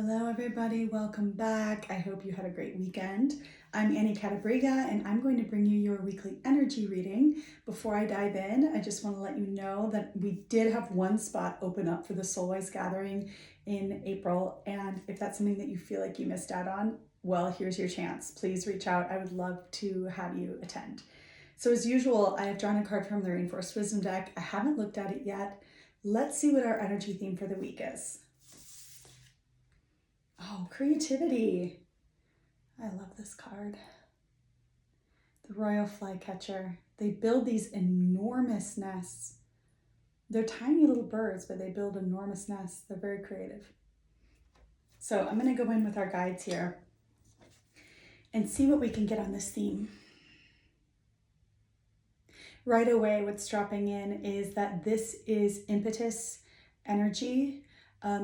Hello, everybody. Welcome back. I hope you had a great weekend. I'm Annie Catabriga, and I'm going to bring you your weekly energy reading. Before I dive in, I just want to let you know that we did have one spot open up for the Soulwise gathering in April. And if that's something that you feel like you missed out on, well, here's your chance. Please reach out. I would love to have you attend. So as usual, I have drawn a card from the Rainforest Wisdom deck. I haven't looked at it yet. Let's see what our energy theme for the week is. Oh, creativity. I love this card. The Royal Flycatcher. They build these enormous nests. They're tiny little birds, but they build enormous nests. They're very creative. So I'm going to go in with our guides here and see what we can get on this theme. Right away, what's dropping in is that this is impetus energy.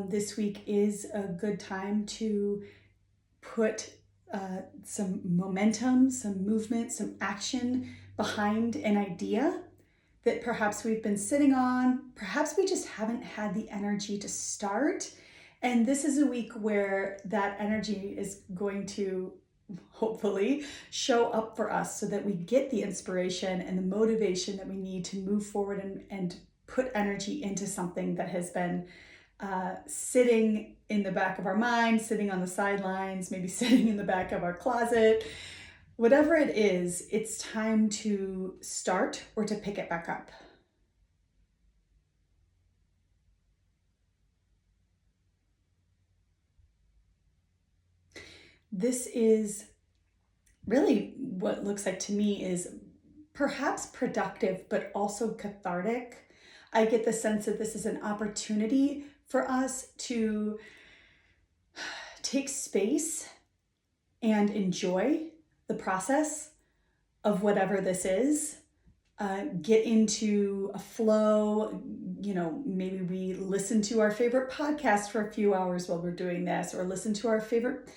This week is a good time to put some momentum, some movement, some action behind an idea that perhaps we've been sitting on. Perhaps we just haven't had the energy to start. And this is a week where that energy is going to hopefully show up for us so that we get the inspiration and the motivation that we need to move forward and put energy into something that has been sitting in the back of our mind, sitting on the sidelines, maybe sitting in the back of our closet. Whatever it is, it's time to start or to pick it back up. This is really what looks like to me is perhaps productive, but also cathartic. I get the sense that this is an opportunity for us to take space and enjoy the process of whatever this is. Get into a flow. Maybe we listen to our favorite podcast for a few hours while we're doing this, or listen to our favorite,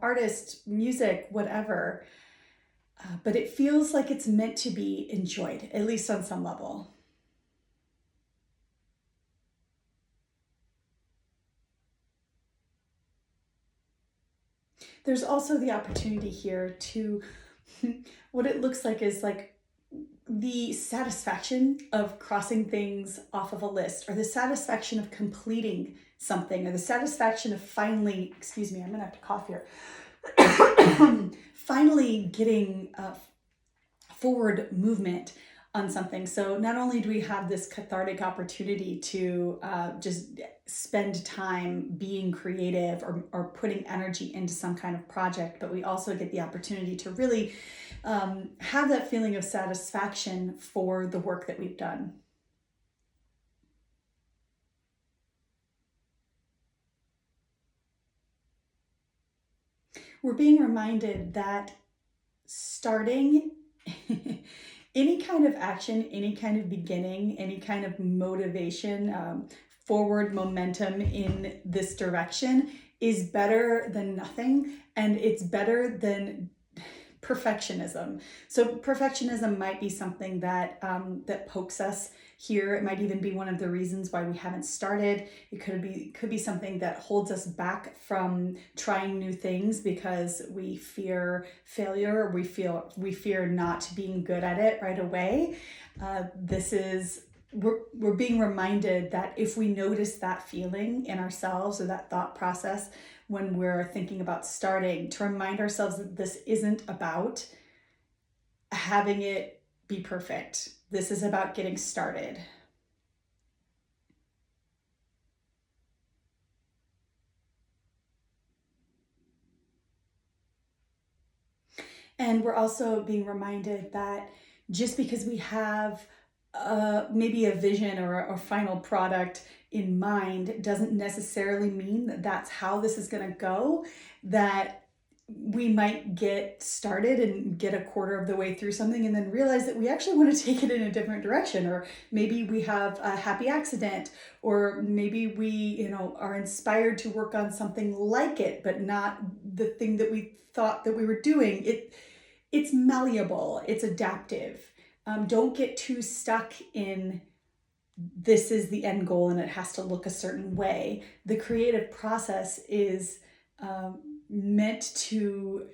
artist, music, whatever. But it feels like it's meant to be enjoyed, at least on some level. There's also the opportunity here to, what it looks like is like the satisfaction of crossing things off of a list, or the satisfaction of completing something, or the satisfaction of finally, excuse me, I'm gonna have to cough here, finally getting forward movement on something. So not only do we have this cathartic opportunity to just spend time being creative or putting energy into some kind of project, but we also get the opportunity to really have that feeling of satisfaction for the work that we've done. We're being reminded that starting any kind of action, any kind of beginning, any kind of motivation, forward momentum in this direction is better than nothing, and it's better than perfectionism. So perfectionism might be something that that pokes us here. It might even be one of the reasons why we haven't started. It could be something that holds us back from trying new things because we fear failure, or we fear not being good at it right away. We're being reminded that if we notice that feeling in ourselves, or that thought process when we're thinking about starting, to remind ourselves that this isn't about having it be perfect. This is about getting started. And we're also being reminded that just because we have maybe a vision or a final product in mind doesn't necessarily mean that that's how this is going to go. That we might get started and get a quarter of the way through something and then realize that we actually want to take it in a different direction, or maybe we have a happy accident, or maybe we are inspired to work on something like it but not the thing that we thought that we were doing. It's malleable, it's adaptive. Don't get too stuck in this is the end goal and it has to look a certain way. The creative process is meant to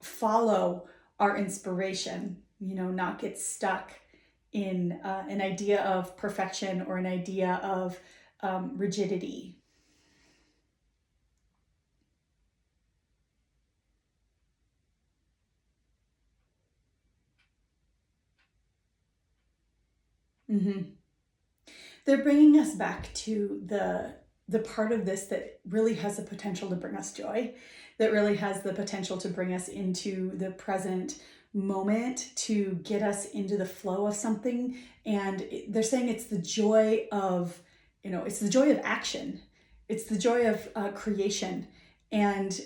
follow our inspiration, not get stuck in an idea of perfection or an idea of rigidity. Mm-hmm. They're bringing us back to the part of this that really has the potential to bring us joy, that really has the potential to bring us into the present moment, to get us into the flow of something. And they're saying it's the joy of, it's the joy of action. It's the joy of creation. And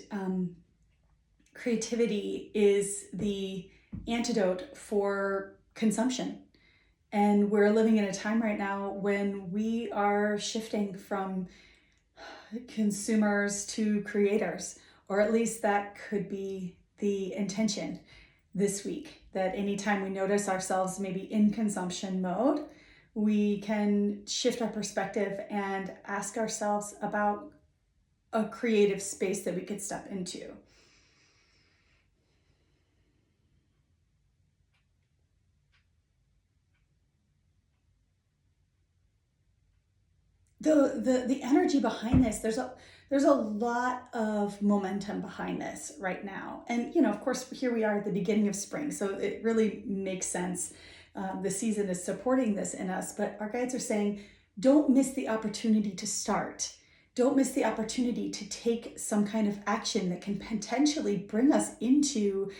creativity is the antidote for consumption. And we're living in a time right now when we are shifting from consumers to creators, or at least that could be the intention this week. That anytime we notice ourselves maybe in consumption mode, we can shift our perspective and ask ourselves about a creative space that we could step into. The energy behind this, there's a lot of momentum behind this right now. And of course, here we are at the beginning of spring, so it really makes sense. The season is supporting this in us, but our guides are saying, don't miss the opportunity to start. Don't miss the opportunity to take some kind of action that can potentially bring us into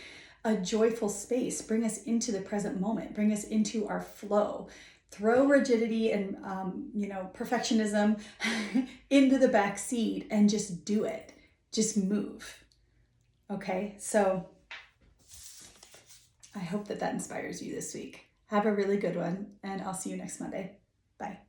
a joyful space, bring us into the present moment, bring us into our flow. Throw rigidity and perfectionism into the back seat and just do it. Just move. Okay, so I hope that inspires you this week. Have a really good one, and I'll see you next Monday. Bye.